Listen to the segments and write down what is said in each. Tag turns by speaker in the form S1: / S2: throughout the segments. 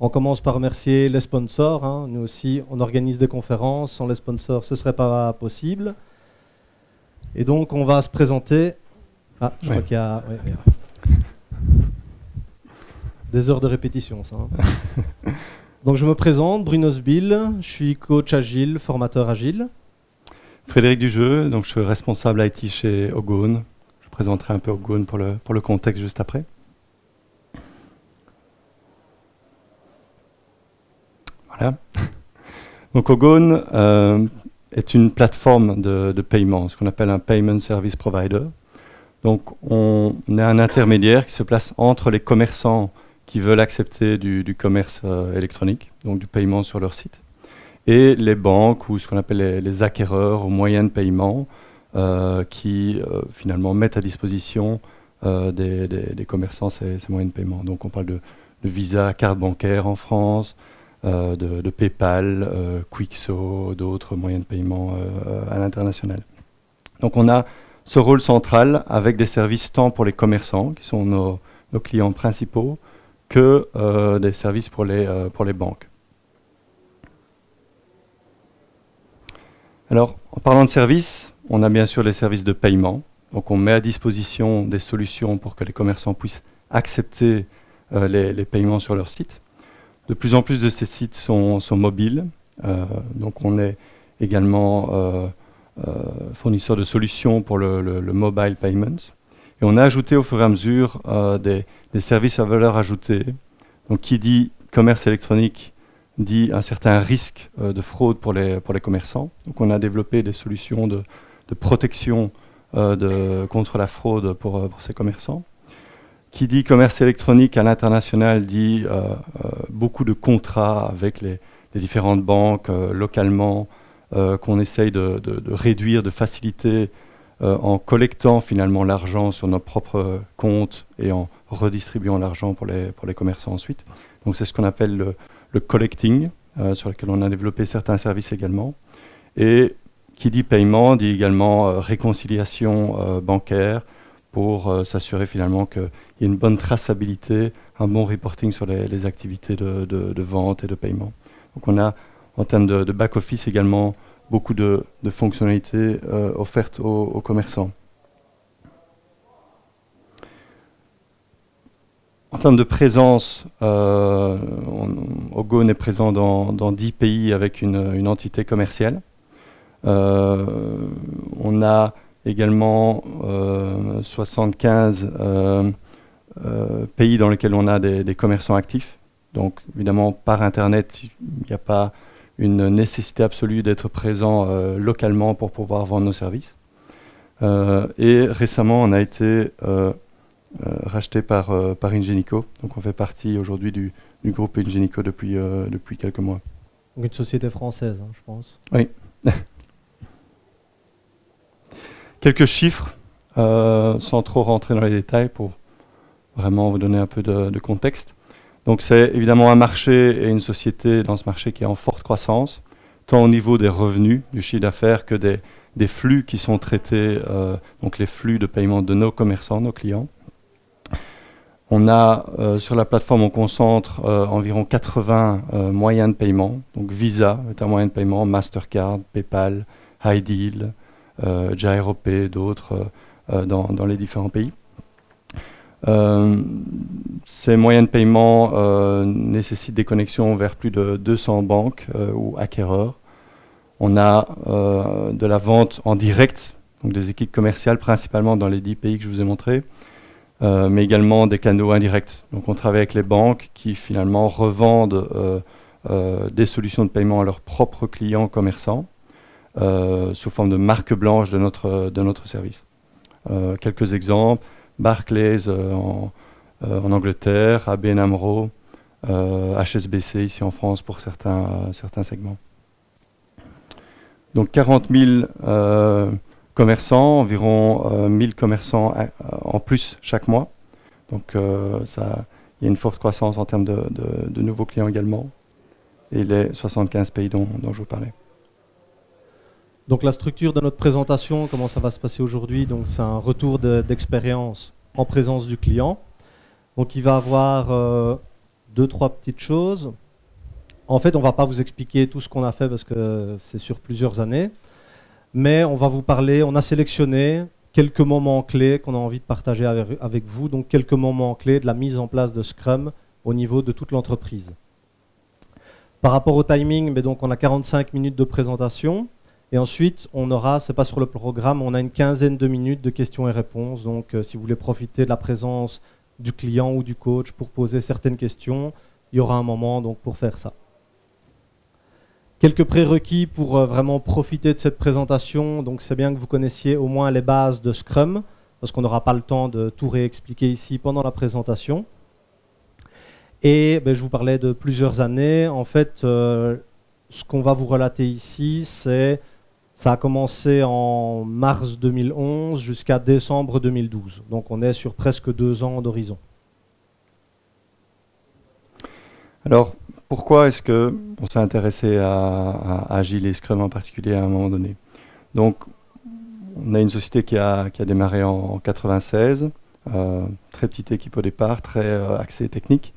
S1: On commence par remercier les sponsors. Hein. Nous aussi, on organise des conférences. Sans les sponsors, ce ne serait pas possible. Et donc, on va se présenter. Ah, je crois qu'il y a des heures de répétition, ça. Hein. Donc, je me présente, Bruno Sbill. Je suis coach agile, formateur agile.
S2: Frédéric Dujeu, donc je suis responsable IT chez Ogone. Je présenterai un peu Ogone pour le contexte juste après. Voilà. Donc Ogone est une plateforme de paiement, ce qu'on appelle un Payment Service Provider. Donc on est un intermédiaire qui se place entre les commerçants qui veulent accepter du commerce électronique, donc du paiement sur leur site, et les banques ou ce qu'on appelle les acquéreurs ou moyens de paiement qui finalement mettent à disposition des commerçants ces moyens de paiement. Donc on parle de Visa, carte bancaire en France, de PayPal, Quixo, d'autres moyens de paiement à l'international. Donc on a ce rôle central avec des services tant pour les commerçants, qui sont nos clients principaux, que des services pour les banques. Alors, en parlant de services, on a bien sûr les services de paiement. Donc on met à disposition des solutions pour que les commerçants puissent accepter les paiements sur leur site. De plus en plus de ces sites sont mobiles. Donc on est également fournisseur de solutions pour le mobile payments. Et on a ajouté au fur et à mesure des services à valeur ajoutée. Donc qui dit commerce électronique dit un certain risque de fraude pour les commerçants. Donc on a développé des solutions de protection contre la fraude pour ces commerçants. Qui dit commerce électronique à l'international dit beaucoup de contrats avec les différentes banques localement qu'on essaye de réduire, de faciliter en collectant finalement l'argent sur nos propres comptes et en redistribuant l'argent pour les commerçants ensuite. Donc c'est ce qu'on appelle le collecting, sur lequel on a développé certains services également. Et qui dit paiement dit également réconciliation bancaire pour s'assurer finalement qu'il y ait une bonne traçabilité, un bon reporting sur les activités de vente et de paiement. Donc on a en termes de back-office également beaucoup de fonctionnalités offertes aux commerçants. En termes de présence, Ogone est présent dans 10 pays avec une entité commerciale. On a également 75 pays dans lesquels on a des commerçants actifs. Donc évidemment par Internet, il n'y a pas une nécessité absolue d'être présent localement pour pouvoir vendre nos services. Et récemment, on a été racheté par Ingenico. Donc on fait partie aujourd'hui du groupe Ingenico depuis quelques mois.
S1: Donc une société française, hein, je pense.
S2: Oui. Quelques chiffres, sans trop rentrer dans les détails, pour vraiment vous donner un peu de contexte. Donc c'est évidemment un marché et une société dans ce marché qui est en forte croissance, tant au niveau des revenus, du chiffre d'affaires, que des flux qui sont traités, donc les flux de paiement de nos commerçants, nos clients. On a sur la plateforme, on concentre environ 80 moyens de paiement. Donc Visa est un moyen de paiement, Mastercard, PayPal, iDeal, Giropay, d'autres dans les différents pays. Ces moyens de paiement nécessitent des connexions vers plus de 200 banques ou acquéreurs. On a de la vente en direct, donc des équipes commerciales principalement dans les 10 pays que je vous ai montrés, mais également des canaux indirects. Donc on travaille avec les banques qui finalement revendent des solutions de paiement à leurs propres clients commerçants sous forme de marque blanche de notre service. Quelques exemples: Barclays en Angleterre, ABN AMRO, HSBC ici en France pour certains segments. Donc 40 000 commerçants, environ 1000 commerçants en plus chaque mois. Donc il y a une forte croissance en termes de nouveaux clients également. Et les 75 pays dont je vous parlais.
S1: Donc la structure de notre présentation, comment ça va se passer aujourd'hui? Donc c'est un retour d'expérience en présence du client. Donc il va avoir 2-3 petites choses. En fait, on ne va pas vous expliquer tout ce qu'on a fait parce que c'est sur plusieurs années. Mais on va vous parler, on a sélectionné quelques moments clés qu'on a envie de partager avec vous. Donc quelques moments clés de la mise en place de Scrum au niveau de toute l'entreprise. Par rapport au timing, mais donc on a 45 minutes de présentation. Et ensuite, on aura, c'est pas sur le programme, on a une quinzaine de minutes de questions et réponses. Donc si vous voulez profiter de la présence du client ou du coach pour poser certaines questions, il y aura un moment donc, pour faire ça. Quelques prérequis pour vraiment profiter de cette présentation. Donc c'est bien que vous connaissiez au moins les bases de Scrum, parce qu'on n'aura pas le temps de tout réexpliquer ici pendant la présentation. Et je vous parlais de plusieurs années. En fait, ce qu'on va vous relater ici, ça a commencé en mars 2011 jusqu'à décembre 2012. Donc on est sur presque 2 ans d'horizon.
S2: Alors, pourquoi est-ce qu'on s'est intéressé à Agile et Scrum en particulier à un moment donné? Donc, on a une société qui a démarré en 1996, très petite équipe au départ, très axée technique.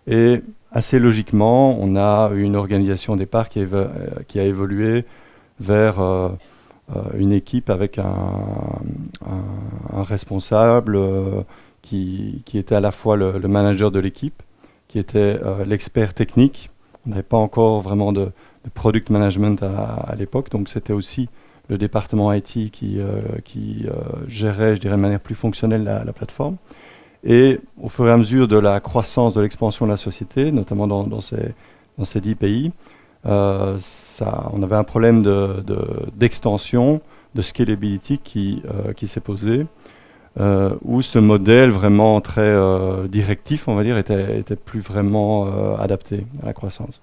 S2: Et assez logiquement, on a une organisation au départ qui a évolué vers une équipe avec un responsable qui était à la fois le manager de l'équipe, qui était l'expert technique. On n'avait pas encore vraiment de product management à l'époque, donc c'était aussi le département IT qui gérait, je dirais, de manière plus fonctionnelle la plateforme. Et au fur et à mesure de la croissance, de l'expansion de la société, notamment dans ces 10 pays, on avait un problème d'extension, de scalability qui s'est posé. Où ce modèle vraiment très directif, on va dire, était plus vraiment adapté à la croissance.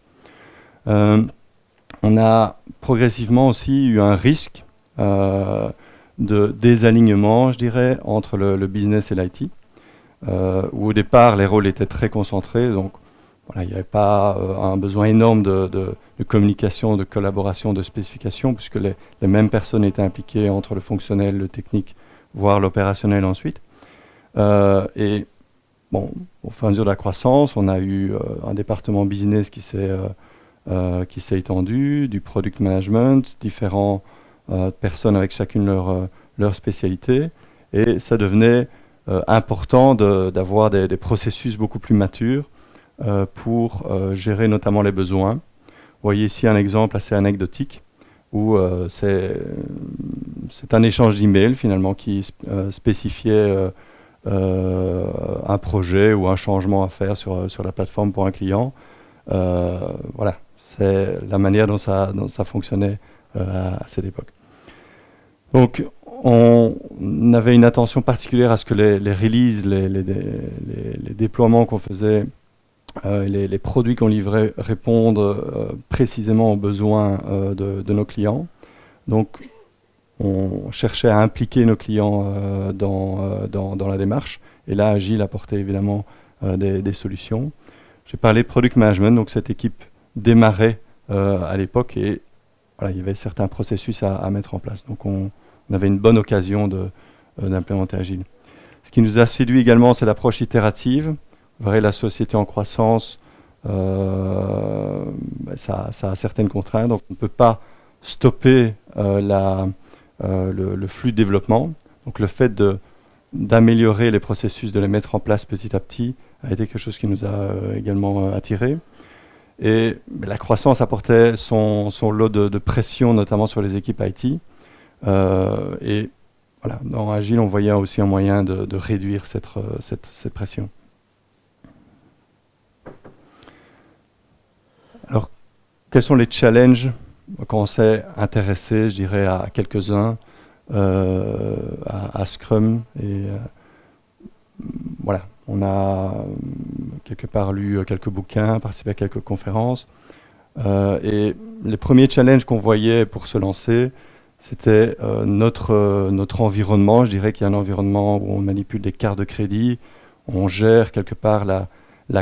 S2: On a progressivement aussi eu un risque de désalignement, je dirais, entre le business et l'IT, où au départ les rôles étaient très concentrés, donc voilà, il n'y avait pas un besoin énorme de communication, de collaboration, de spécification, puisque les mêmes personnes étaient impliquées entre le fonctionnel, le technique, voire l'opérationnel ensuite. Et bon, au fur et à mesure de la croissance, on a eu un département business qui s'est étendu, du product management, différentes personnes avec chacune leur spécialité, et ça devenait important d'avoir des processus beaucoup plus matures pour gérer notamment les besoins. Vous voyez ici un exemple assez anecdotique où c'est un échange d'emails finalement qui spécifiait un projet ou un changement à faire sur la plateforme pour un client. Voilà, c'est la manière dont ça fonctionnait à cette époque. Donc on avait une attention particulière à ce que les releases, les déploiements qu'on faisait, les produits qu'on livrait répondent précisément aux besoins de nos clients. Donc on cherchait à impliquer nos clients dans la démarche. Et là, Agile apportait évidemment des solutions. J'ai parlé de Product Management, donc cette équipe démarrait à l'époque et voilà, il y avait certains processus à mettre en place. Donc on avait une bonne occasion d'implémenter Agile. Ce qui nous a séduit également, c'est l'approche itérative. Vous verrez, la société en croissance, ça a certaines contraintes, donc on ne peut pas stopper le flux de développement. Donc le fait d'améliorer les processus, de les mettre en place petit à petit, a été quelque chose qui nous a également attirés. Et la croissance apportait son lot de pression, notamment sur les équipes IT. Et voilà, dans Agile, on voyait aussi un moyen de réduire cette pression. Alors, quels sont les challenges quand on s'est intéressé, je dirais, à quelques-uns, à Scrum et voilà, on a quelque part lu quelques bouquins, participé à quelques conférences. Et les premiers challenges qu'on voyait pour se lancer, c'était notre environnement. Je dirais qu'il y a un environnement où on manipule des cartes de crédit, on gère quelque part la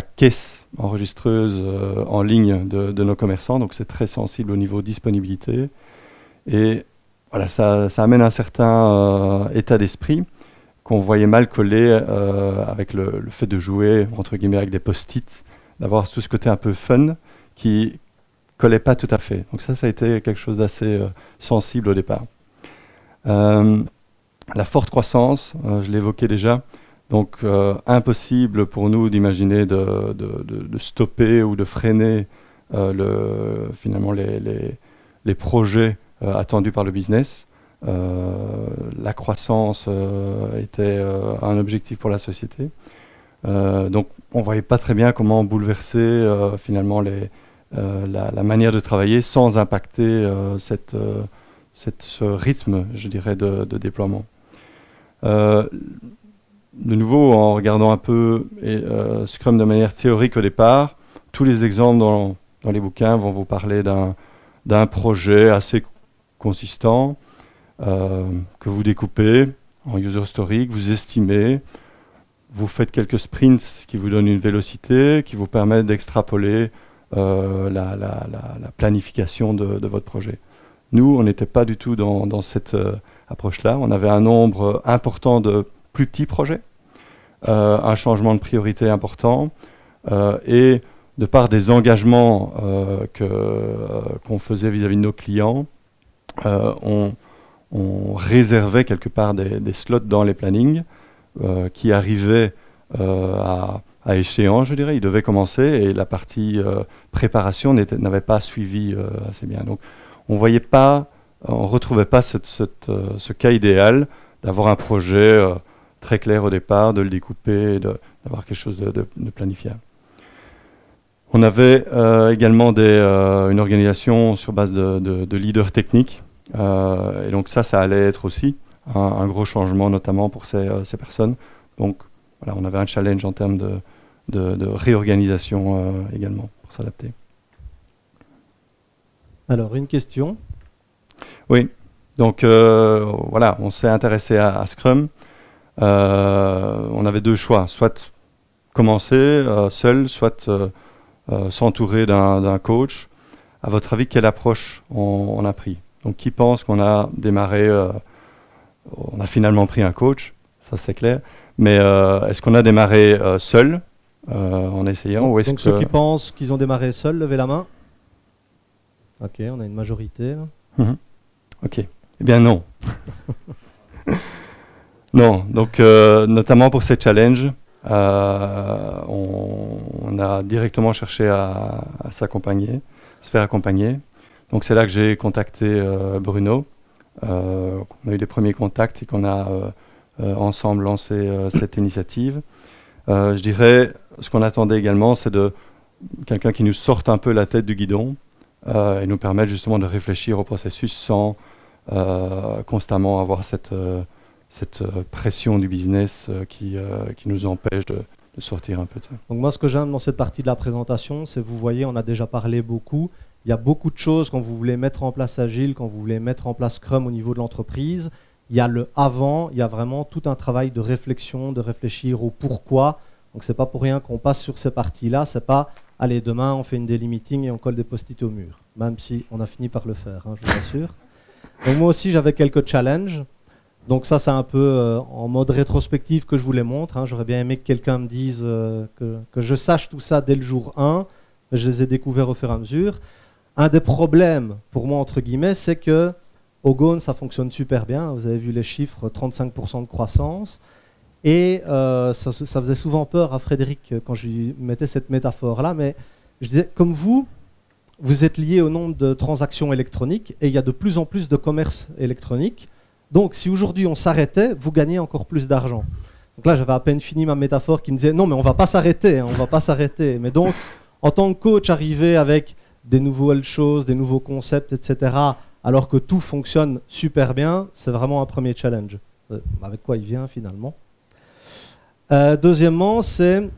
S2: caisse enregistreuse en ligne de nos commerçants, donc c'est très sensible au niveau disponibilité. Et voilà, ça amène un certain état d'esprit qu'on voyait mal coller avec le fait de jouer, entre guillemets, avec des post-it, d'avoir tout ce côté un peu fun qui collait pas tout à fait. Donc ça a été quelque chose d'assez sensible au départ. La forte croissance, je l'évoquais déjà, donc impossible pour nous d'imaginer de stopper ou de freiner finalement les projets attendus par le business. La croissance était un objectif pour la société. Donc on ne voyait pas très bien comment bouleverser finalement la manière de travailler sans impacter ce rythme, je dirais, de déploiement. De nouveau, en regardant un peu Scrum de manière théorique au départ, tous les exemples dans les bouquins vont vous parler d'un projet assez consistant que vous découpez en user story, que vous estimez, vous faites quelques sprints qui vous donnent une vélocité, qui vous permettent d'extrapoler la planification de votre projet. Nous, on n'était pas du tout dans cette approche-là. On avait un nombre important de plus petits projets, un changement de priorité important, et de par des engagements qu'on faisait vis-à-vis de nos clients, on réservait quelque part des slots dans les plannings qui arrivaient à échéance, je dirais. Ils devaient commencer et la partie préparation n'avait pas suivi assez bien. Donc, on ne retrouvait pas ce cas idéal d'avoir un projet très clair au départ, de le découper, d'avoir quelque chose de planifiable. On avait également une organisation sur base de leaders techniques. Et donc ça allait être aussi un gros changement, notamment pour ces personnes. Donc voilà, on avait un challenge en termes de réorganisation également pour s'adapter.
S1: Alors, une question.
S2: Oui, donc voilà, on s'est intéressé à Scrum. On avait deux choix, soit commencer seul, soit s'entourer d'un coach. À votre avis, quelle approche on a pris? Donc, qui pense qu'on a démarré, on a finalement pris un coach, ça c'est clair, mais est-ce qu'on a démarré seul en essayant ou est-ce
S1: donc ceux qui pensent qu'ils ont démarré seuls, levez la main. Ok, on a une majorité.
S2: Ok, eh bien non. Non, donc notamment pour ces challenges, on a directement cherché à s'accompagner, se faire accompagner. Donc c'est là que j'ai contacté Bruno. On a eu des premiers contacts et qu'on a ensemble lancé cette initiative. Je dirais, ce qu'on attendait également, c'est de quelqu'un qui nous sorte un peu la tête du guidon et nous permette justement de réfléchir au processus sans constamment avoir cette pression du business qui nous empêche de sortir un peu de ça.
S1: Donc moi, ce que j'aime dans cette partie de la présentation, c'est, vous voyez, on a déjà parlé beaucoup. Il y a beaucoup de choses quand vous voulez mettre en place Agile, quand vous voulez mettre en place Scrum au niveau de l'entreprise. Il y a le avant, il y a vraiment tout un travail de réflexion, de réfléchir au pourquoi. Donc c'est pas pour rien qu'on passe sur ces parties-là. C'est pas, allez, demain on fait une daily meeting et on colle des post-it au mur. Même si on a fini par le faire, hein, je vous assure. Donc moi aussi j'avais quelques challenges. Donc ça c'est un peu en mode rétrospective que je vous les montre. Hein. J'aurais bien aimé que quelqu'un me dise que je sache tout ça dès le jour 1. Je les ai découverts au fur et à mesure. Un des problèmes, pour moi, entre guillemets, c'est que Ogone, ça fonctionne super bien. Vous avez vu les chiffres, 35% de croissance. Et ça faisait souvent peur à Frédéric quand je lui mettais cette métaphore-là. Mais je disais, comme vous êtes lié au nombre de transactions électroniques et il y a de plus en plus de commerce électronique. Donc, si aujourd'hui on s'arrêtait, vous gagnez encore plus d'argent. Donc là, j'avais à peine fini ma métaphore qui me disait, non, mais on ne va pas s'arrêter, hein, on ne va pas s'arrêter. Mais donc, en tant que coach, arriver avec des nouvelles choses, des nouveaux concepts, etc., alors que tout fonctionne super bien, c'est vraiment un premier challenge. Avec quoi il vient finalement. Deuxièmement, c'est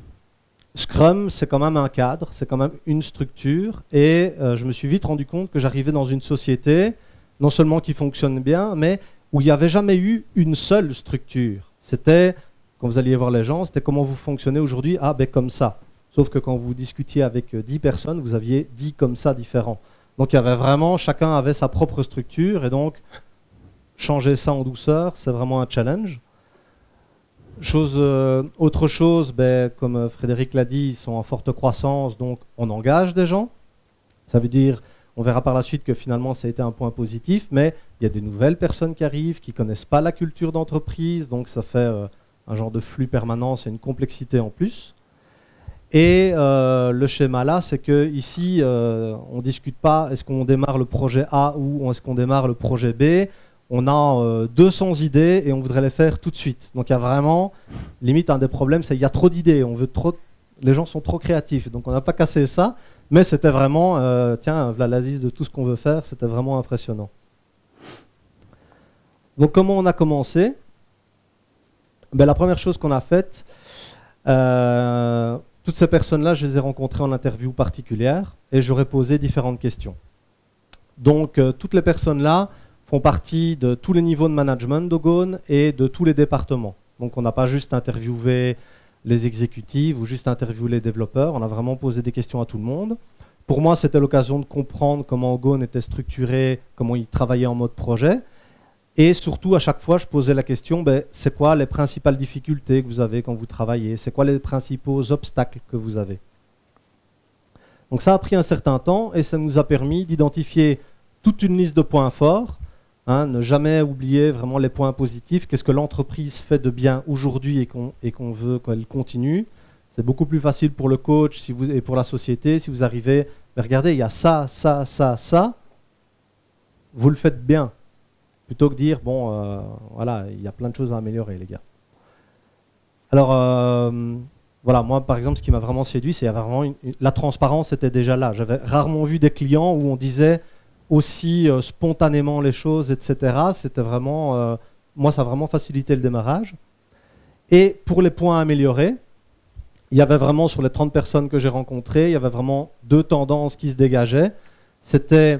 S1: Scrum, c'est quand même un cadre, c'est quand même une structure. Et je me suis vite rendu compte que j'arrivais dans une société, non seulement qui fonctionne bien, mais où il n'y avait jamais eu une seule structure. C'était, quand vous alliez voir les gens, c'était comment vous fonctionnez aujourd'hui, ah ben comme ça. Sauf que quand vous discutiez avec 10 personnes, vous aviez 10 comme ça différents. Donc il y avait vraiment, chacun avait sa propre structure, et donc changer ça en douceur, c'est vraiment un challenge. Autre chose, ben, comme Frédéric l'a dit, ils sont en forte croissance, donc on engage des gens. Ça veut dire, on verra par la suite que finalement ça a été un point positif, mais il y a des nouvelles personnes qui arrivent, qui ne connaissent pas la culture d'entreprise, donc ça fait un genre de flux permanent, c'est une complexité en plus. Et le schéma là, c'est qu'ici, on ne discute pas est-ce qu'on démarre le projet A ou est-ce qu'on démarre le projet B. On a 200 idées et on voudrait les faire tout de suite. Donc il y a vraiment, limite, un des problèmes, c'est qu'il y a trop d'idées. Les gens sont trop créatifs. Donc on n'a pas cassé ça, mais c'était vraiment, tiens, voilà la liste de tout ce qu'on veut faire, c'était vraiment impressionnant. Donc comment on a commencé? Ben, la première chose qu'on a faite, toutes ces personnes-là, je les ai rencontrées en interview particulière et j'aurais posé différentes questions. Donc toutes les personnes-là font partie de tous les niveaux de management d'Ogone et de tous les départements. Donc on n'a pas juste interviewé les exécutifs ou juste interviewé les développeurs, on a vraiment posé des questions à tout le monde. Pour moi, c'était l'occasion de comprendre comment Ogone était structuré, comment il travaillait en mode projet. Et surtout, à chaque fois, je posais la question, ben, c'est quoi les principales difficultés que vous avez quand vous travaillez? C'est quoi les principaux obstacles que vous avez? Donc ça a pris un certain temps et ça nous a permis d'identifier toute une liste de points forts. Ne jamais oublier vraiment les points positifs. Qu'est-ce que l'entreprise fait de bien aujourd'hui et qu'on veut qu'elle continue? C'est beaucoup plus facile pour le coach et pour la société si vous arrivez, mais regardez, il y a ça, ça, ça, ça. Vous le faites bien. Plutôt que dire, bon, voilà, il y a plein de choses à améliorer, les gars. Alors, voilà, moi, par exemple, ce qui m'a vraiment séduit, c'est vraiment la transparence était déjà là. J'avais rarement vu des clients où on disait aussi spontanément les choses, etc. C'était vraiment, moi, ça a vraiment facilité le démarrage. Et pour les points à améliorer, il y avait vraiment, sur les 30 personnes que j'ai rencontrées, il y avait vraiment deux tendances qui se dégageaient. C'était,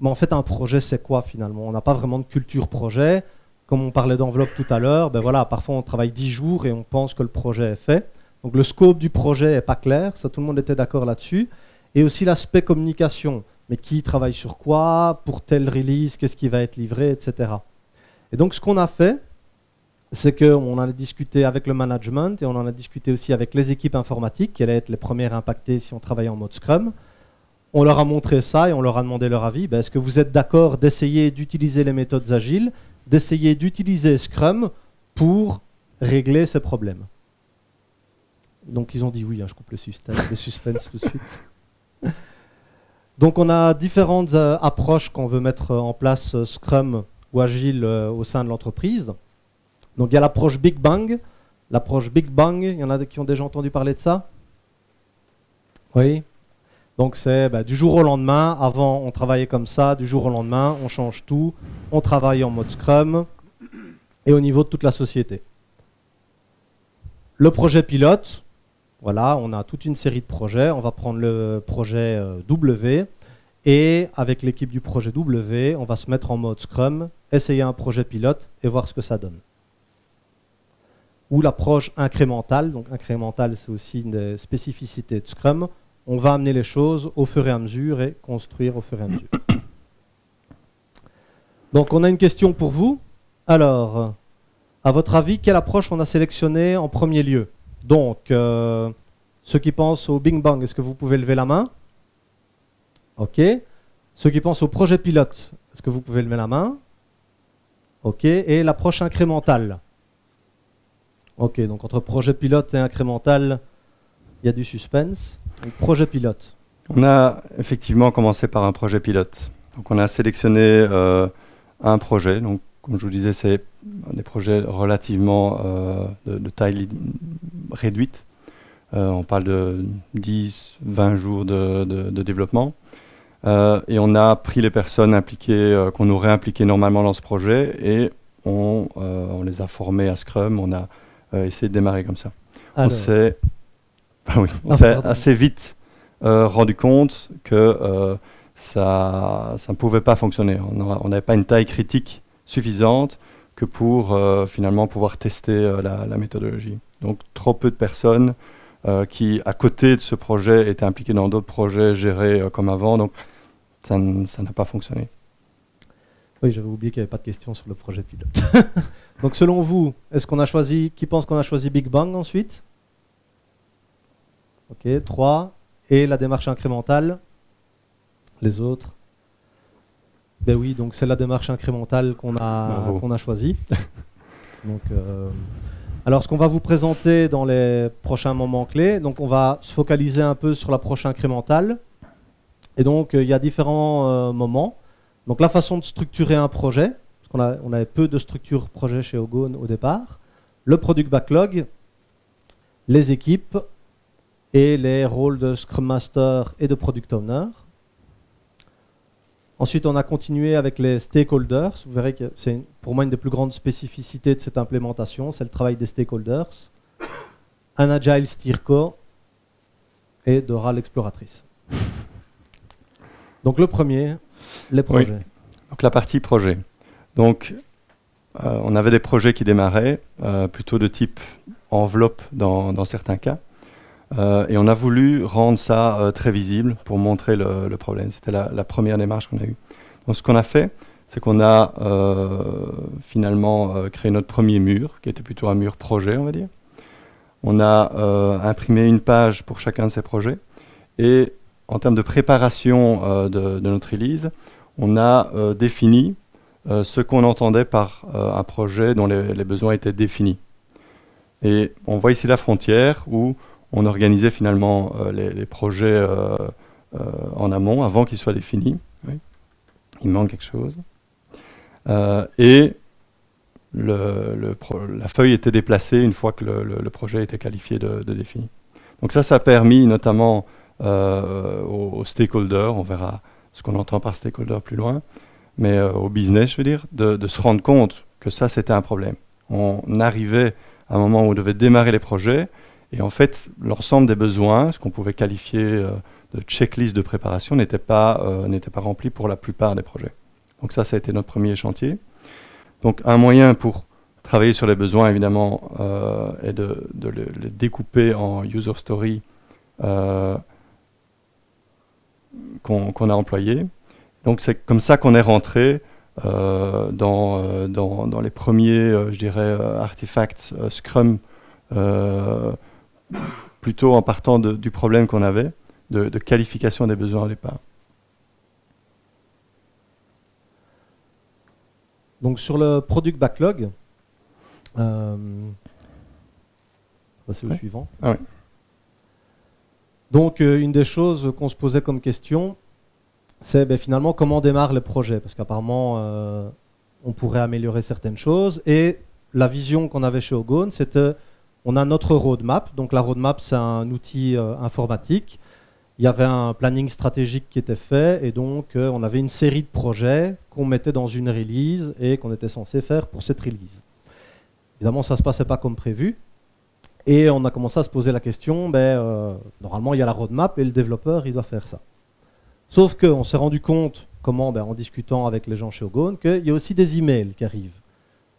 S1: mais en fait, un projet, c'est quoi finalement? On n'a pas vraiment de culture projet. Comme on parlait d'enveloppe tout à l'heure, ben voilà, parfois on travaille 10 jours et on pense que le projet est fait. Donc le scope du projet n'est pas clair, ça tout le monde était d'accord là-dessus. Et aussi l'aspect communication. Mais qui travaille sur quoi, pour telle release, qu'est-ce qui va être livré, etc. Et donc ce qu'on a fait, c'est qu'on en a discuté avec le management et on en a discuté aussi avec les équipes informatiques, qui allaient être les premières impactées si on travaillait en mode Scrum. On leur a montré ça et on leur a demandé leur avis. Ben, est-ce que vous êtes d'accord d'essayer d'utiliser les méthodes agiles, d'essayer d'utiliser Scrum pour régler ces problèmes? Donc ils ont dit oui, hein, je coupe le suspense tout de suite. Donc on a différentes approches qu'on veut mettre en place Scrum ou Agile au sein de l'entreprise. Donc il y a l'approche Big Bang. L'approche Big Bang, il y en a qui ont déjà entendu parler de ça? Oui. Donc c'est du jour au lendemain. Avant on travaillait comme ça, du jour au lendemain on change tout. On travaille en mode Scrum et au niveau de toute la société. Le projet pilote. Voilà, on a toute une série de projets. On va prendre le projet W et avec l'équipe du projet W, on va se mettre en mode Scrum, essayer un projet pilote et voir ce que ça donne. Ou l'approche incrémentale. Donc incrémentale, c'est aussi une des spécificités de Scrum. On va amener les choses au fur et à mesure et construire au fur et à mesure. Donc on a une question pour vous. Alors, à votre avis, quelle approche on a sélectionnée en premier lieu? Donc, ceux qui pensent au Big Bang, est-ce que vous pouvez lever la main? OK. Ceux qui pensent au projet pilote, est-ce que vous pouvez lever la main? OK. Et l'approche incrémentale? OK. Donc, entre projet pilote et incrémental, il y a du suspense. Donc, projet pilote.
S2: On a effectivement commencé par un projet pilote. Donc, on a sélectionné un projet. Donc, comme je vous disais, c'est des projets relativement de taille réduite. On parle de 10-20 jours de développement. Et on a pris les personnes impliquées, qu'on aurait impliquées normalement dans ce projet, et on les a formées à Scrum. On a essayé de démarrer comme ça. Alors. On s'est assez vite rendu compte que ça ne pouvait pas fonctionner. On n'avait pas une taille critique suffisante que pour finalement pouvoir tester la méthodologie. Donc trop peu de personnes qui, à côté de ce projet, étaient impliquées dans d'autres projets gérés comme avant. Donc ça n'a pas fonctionné.
S1: Oui, j'avais oublié qu'il n'y avait pas de questions sur le projet pilote. Donc selon vous, est-ce qu'on a choisi, qui pense qu'on a choisi Big Bang ensuite? Ok, 3. Et la démarche incrémentale? Les autres? Ben oui, donc c'est la démarche incrémentale qu'on a choisie. Donc, alors ce qu'on va vous présenter dans les prochains moments clés, donc on va se focaliser un peu sur l'approche incrémentale. Et donc il y a différents moments. Donc la façon de structurer un projet, parce qu'on avait peu de structure projet chez Ogone au départ, le product backlog, les équipes et les rôles de Scrum Master et de Product Owner. Ensuite, on a continué avec les stakeholders. Vous verrez que c'est pour moi une des plus grandes spécificités de cette implémentation, c'est le travail des stakeholders. Un Agile Steerco et Dora l'exploratrice. Donc le premier, les projets.
S2: Oui. Donc la partie projet. Donc on avait des projets qui démarraient, plutôt de type enveloppe dans certains cas. Et on a voulu rendre ça très visible pour montrer le problème. C'était la première démarche qu'on a eue. Donc ce qu'on a fait, c'est qu'on a finalement créé notre premier mur, qui était plutôt un mur projet, on va dire. On a imprimé une page pour chacun de ces projets. Et en termes de préparation de notre release, on a défini ce qu'on entendait par un projet dont les besoins étaient définis. Et on voit ici la frontière où on organisait finalement les projets en amont, avant qu'ils soient définis. Oui. Il manque quelque chose. Et la feuille était déplacée une fois que le projet était qualifié de défini. Donc ça a permis notamment aux stakeholders, on verra ce qu'on entend par stakeholder plus loin, mais au business, je veux dire, de se rendre compte que ça, c'était un problème. On arrivait à un moment où on devait démarrer les projets, et en fait, l'ensemble des besoins, ce qu'on pouvait qualifier de checklist de préparation, n'était pas rempli pour la plupart des projets. Donc ça a été notre premier chantier. Donc un moyen pour travailler sur les besoins, évidemment, est de les découper en user story qu'on a employé. Donc c'est comme ça qu'on est rentré dans les premiers, je dirais, artefacts Scrum, plutôt en partant du problème qu'on avait, de qualification des besoins au départ.
S1: Donc sur le product backlog, c'est le suivant.
S2: Ah, oui.
S1: Donc une des choses qu'on se posait comme question, c'est finalement comment démarrent les projets, parce qu'apparemment on pourrait améliorer certaines choses, et la vision qu'on avait chez Ogone, c'était on a notre roadmap. Donc la roadmap, c'est un outil informatique. Il y avait un planning stratégique qui était fait, et donc on avait une série de projets qu'on mettait dans une release et qu'on était censé faire pour cette release. Évidemment, ça ne se passait pas comme prévu, et on a commencé à se poser la question, normalement il y a la roadmap et le développeur il doit faire ça. Sauf qu'on s'est rendu compte, en discutant avec les gens chez Ogone, qu'il y a aussi des emails qui arrivent.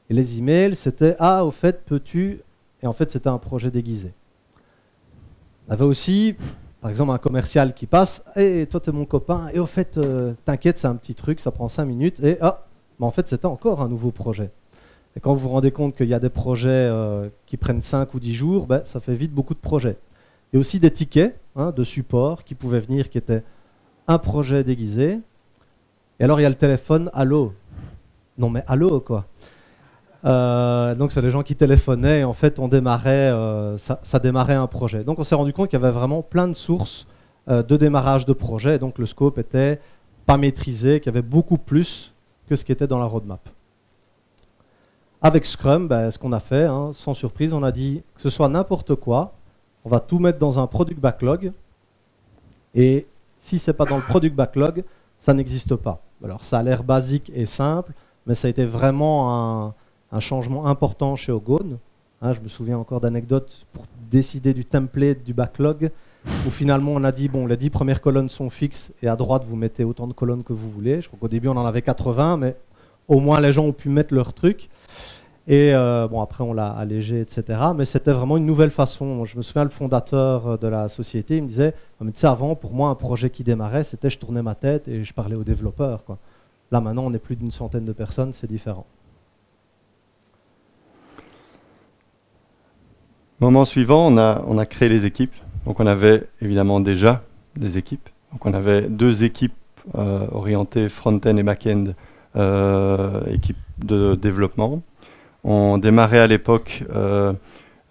S1: Et les emails, c'était « Ah, au fait, peux-tu… » Et en fait, c'était un projet déguisé. On avait aussi, par exemple, un commercial qui passe « Hey, toi, tu es mon copain, et au fait, t'inquiète, c'est un petit truc, ça prend 5 minutes. » Et mais en fait, c'était encore un nouveau projet. Et quand vous vous rendez compte qu'il y a des projets qui prennent 5 ou 10 jours, ça fait vite beaucoup de projets. Et aussi des tickets de support qui pouvaient venir, qui étaient un projet déguisé. Et alors, il y a le téléphone « Allô ?» Non, mais « Allô » quoi. Donc c'est les gens qui téléphonaient et en fait on démarrait, ça démarrait un projet. Donc on s'est rendu compte qu'il y avait vraiment plein de sources de démarrage de projet, et donc le scope était pas maîtrisé, qu'il y avait beaucoup plus que ce qui était dans la roadmap. Avec Scrum, ce qu'on a fait, sans surprise, on a dit que ce soit n'importe quoi, on va tout mettre dans un product backlog, et si c'est pas dans le product backlog, ça n'existe pas. Alors ça a l'air basique et simple, mais ça a été vraiment un changement important chez Ogone. Je me souviens encore d'anecdotes pour décider du template du backlog, où finalement on a dit, bon, les 10 premières colonnes sont fixes, et à droite vous mettez autant de colonnes que vous voulez. Je crois qu'au début on en avait 80, mais au moins les gens ont pu mettre leur truc. Et après on l'a allégé, etc. Mais c'était vraiment une nouvelle façon. Je me souviens, le fondateur de la société, il me disait, avant, pour moi, un projet qui démarrait, c'était je tournais ma tête et je parlais aux développeurs, quoi. Là, maintenant, on est plus d'une centaine de personnes, c'est différent.
S2: Moment suivant, on a créé les équipes. Donc on avait évidemment déjà des équipes. Donc on avait 2 équipes orientées front-end et back-end, équipes de développement. On démarrait à l'époque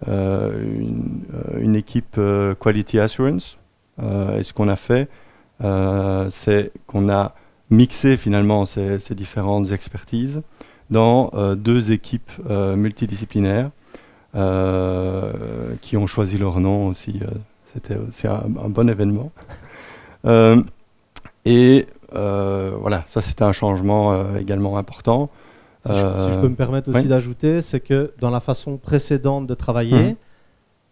S2: une équipe Quality Assurance. Et ce qu'on a fait, c'est qu'on a mixé finalement ces différentes expertises dans 2 équipes multidisciplinaires qui ont choisi leur nom aussi. C'était aussi un bon événement. Voilà, ça c'était un changement également important.
S1: Si je peux me permettre aussi d'ajouter, c'est que dans la façon précédente de travailler,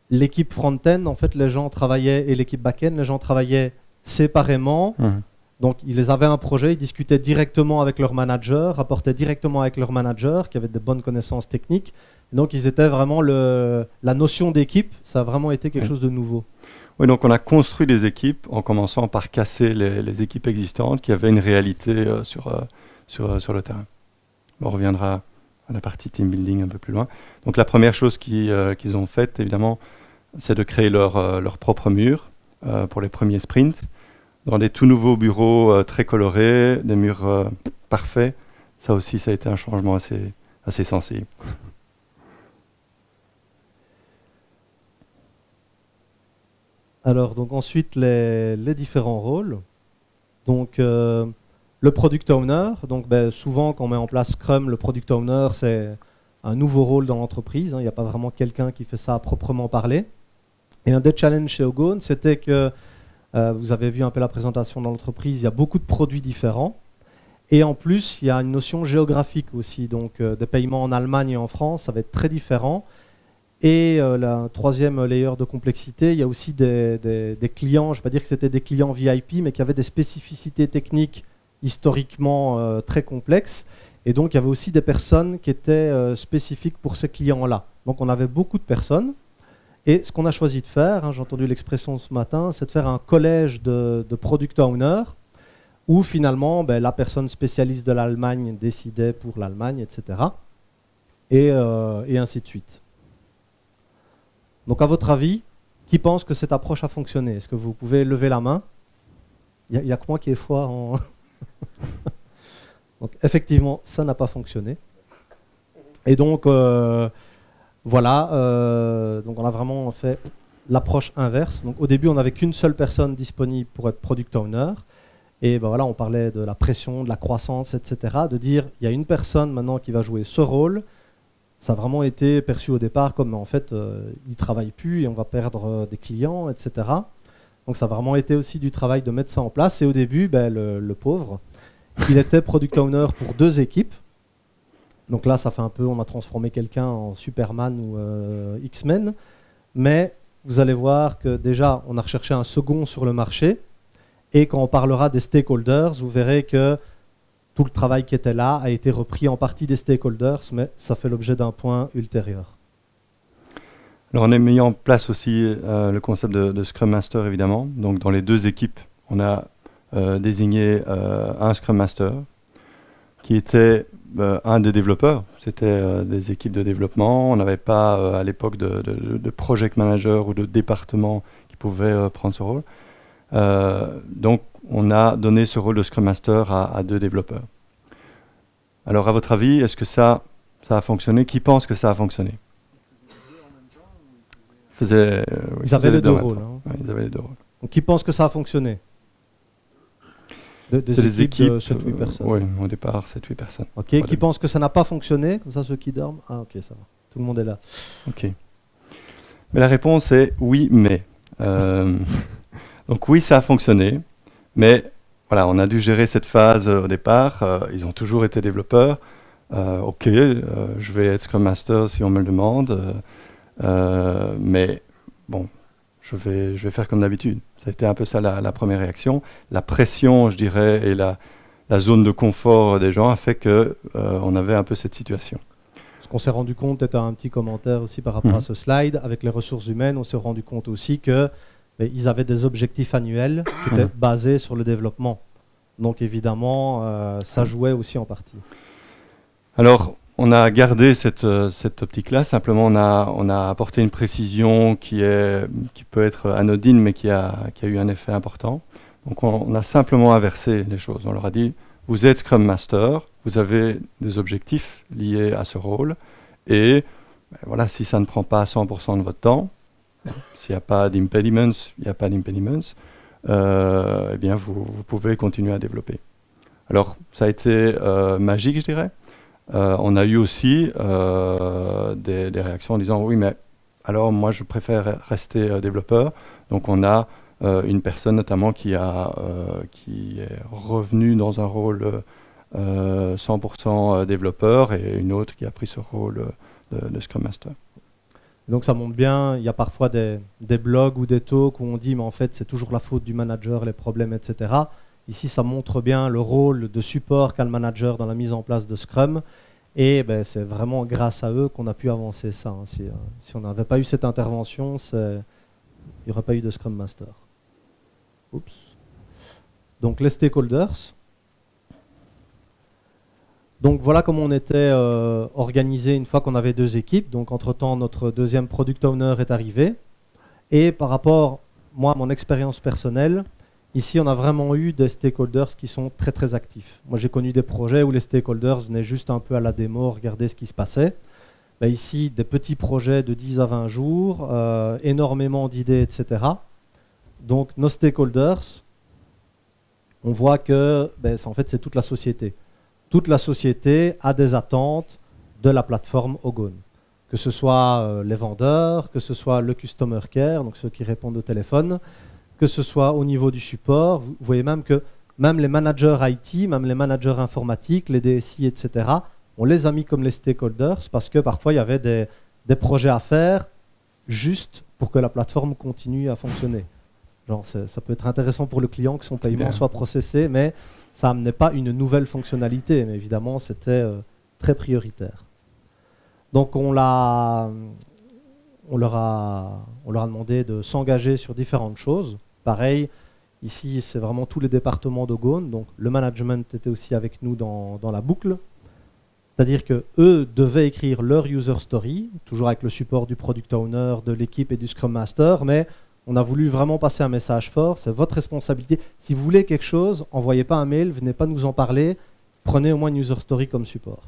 S1: l'équipe front-end, en fait, les gens travaillaient, et l'équipe back-end, les gens travaillaient séparément. Donc, ils avaient un projet, ils discutaient directement avec leur manager, rapportaient directement avec leur manager, qui avait de bonnes connaissances techniques. Donc, ils étaient vraiment la notion d'équipe, ça a vraiment été quelque chose de nouveau.
S2: Oui, donc on a construit des équipes en commençant par casser les équipes existantes qui avaient une réalité sur le terrain. On reviendra à la partie team building un peu plus loin. Donc la première chose qu'ils ont faite, évidemment, c'est de créer leur propre mur pour les premiers sprints. Dans des tout nouveaux bureaux très colorés, des murs parfaits. Ça aussi, ça a été un changement assez sensible.
S1: Alors, donc ensuite, les différents rôles. Donc, le product owner. Donc, souvent, quand on met en place Scrum, le product owner, c'est un nouveau rôle dans l'entreprise. Il n'y a pas vraiment quelqu'un qui fait ça à proprement parler. Et un des challenges chez Ogone, c'était que, vous avez vu un peu la présentation dans l'entreprise, il y a beaucoup de produits différents. Et en plus, il y a une notion géographique aussi. Donc, des paiements en Allemagne et en France, ça va être très différent. Et la troisième layer de complexité, il y a aussi des clients, je ne vais pas dire que c'était des clients VIP, mais qui avaient des spécificités techniques historiquement très complexes. Et donc, il y avait aussi des personnes qui étaient spécifiques pour ces clients-là. Donc, on avait beaucoup de personnes. Et ce qu'on a choisi de faire, j'ai entendu l'expression ce matin, c'est de faire un collège de product owners où finalement, la personne spécialiste de l'Allemagne décidait pour l'Allemagne, etc. Et ainsi de suite. Donc, à votre avis, qui pense que cette approche a fonctionné? Est-ce que vous pouvez lever la main? Il n'y a que moi qui ai foi en... Donc, effectivement, ça n'a pas fonctionné. Et donc, voilà, donc on a vraiment fait l'approche inverse. Donc, au début, on n'avait qu'une seule personne disponible pour être product owner. Et voilà, on parlait de la pression, de la croissance, etc. De dire, il y a une personne maintenant qui va jouer ce rôle. Ça a vraiment été perçu au départ comme en fait, il ne travaille plus et on va perdre des clients, etc. Donc ça a vraiment été aussi du travail de mettre ça en place. Et au début, le pauvre, il était product owner pour 2 équipes. Donc là, ça fait un peu, on a transformé quelqu'un en Superman ou X-Men. Mais vous allez voir que déjà, on a recherché un second sur le marché. Et quand on parlera des stakeholders, vous verrez que tout le travail qui était là a été repris en partie des stakeholders, mais ça fait l'objet d'un point ultérieur.
S2: Alors on a mis en place aussi le concept de Scrum Master, évidemment. Donc dans les 2 équipes, on a désigné un Scrum Master qui était un des développeurs. C'était des équipes de développement. On n'avait pas à l'époque de project manager ou de département qui pouvait prendre ce rôle. Donc on a donné ce rôle de Scrum Master à 2 développeurs. Alors, à votre avis, est-ce que ça a fonctionné? Qui pense que ça a fonctionné?
S1: Ils avaient les 2 rôles.
S2: Ouais, ils avaient les 2 rôles.
S1: Donc, qui pense que ça a fonctionné? Des équipes de 7-8 personnes.
S2: Oui, au départ, 7-8 personnes.
S1: Ok, voilà. Qui pense que ça n'a pas fonctionné? Comme ça, ceux qui dorment. Ah, ok, ça va. Tout le monde est là.
S2: Ok. Mais la réponse est oui, mais. Donc, oui, ça a fonctionné. Mais voilà, on a dû gérer cette phase au départ. Ils ont toujours été développeurs. Ok, je vais être Scrum Master si on me le demande. Mais bon, je vais faire comme d'habitude. Ça a été un peu ça la première réaction. La pression, je dirais, et la zone de confort des gens a fait qu'on avait un peu cette situation.
S1: Ce qu'on s'est rendu compte, peut-être un petit commentaire aussi par rapport à ce slide, avec les ressources humaines, on s'est rendu compte aussi que ils avaient des objectifs annuels qui étaient basés sur le développement. Donc évidemment, ça jouait aussi en partie.
S2: Alors, on a gardé cette optique-là, simplement on a apporté une précision qui peut être anodine, mais qui a eu un effet important. Donc on a simplement inversé les choses. On leur a dit, vous êtes Scrum Master, vous avez des objectifs liés à ce rôle, et ben voilà, si ça ne prend pas 100% de votre temps, s'il n'y a pas d'impediments, il n'y a pas d'impediments, eh bien vous pouvez continuer à développer. Alors ça a été magique, je dirais. On a eu aussi des réactions en disant oui, mais alors moi je préfère rester développeur. Donc on a une personne notamment qui est revenue dans un rôle 100% développeur, et une autre qui a pris ce rôle de Scrum Master.
S1: Donc ça montre bien, il y a parfois des blogs ou des talks où on dit mais en fait c'est toujours la faute du manager, les problèmes, etc. Ici ça montre bien le rôle de support qu'a le manager dans la mise en place de Scrum, et ben, c'est vraiment grâce à eux qu'on a pu avancer ça. Hein. Si on n'avait pas eu cette intervention, il n'y aurait pas eu de Scrum Master. Oups. Donc les stakeholders. Donc voilà comment on était organisé une fois qu'on avait deux équipes. Donc entre-temps, notre deuxième product owner est arrivé. Et par rapport, moi, à mon expérience personnelle, ici, on a vraiment eu des stakeholders qui sont très très actifs. Moi, j'ai connu des projets où les stakeholders venaient juste un peu à la démo, regarder ce qui se passait. Ben, ici, des petits projets de 10 à 20 jours, énormément d'idées, etc. Donc nos stakeholders, on voit que ben, en fait, c'est toute la société. Toute la société a des attentes de la plateforme Ogone. Que ce soit les vendeurs, que ce soit le customer care, donc ceux qui répondent au téléphone, que ce soit au niveau du support. Vous voyez même que même les managers IT, même les managers informatiques, les DSI, etc., on les a mis comme les stakeholders parce que parfois il y avait des projets à faire juste pour que la plateforme continue à fonctionner. Genre, ça peut être intéressant pour le client que son paiement soit processé, mais ça n'amenait pas une nouvelle fonctionnalité. Mais évidemment, c'était très prioritaire. Donc on leur a demandé de s'engager sur différentes choses. Pareil, ici, c'est vraiment tous les départements d'Ogone. Donc le management était aussi avec nous dans la boucle. C'est-à-dire qu'eux devaient écrire leur user story, toujours avec le support du product owner, de l'équipe et du Scrum Master, mais on a voulu vraiment passer un message fort, c'est votre responsabilité. Si vous voulez quelque chose, envoyez pas un mail, venez pas nous en parler, prenez au moins une user story comme support.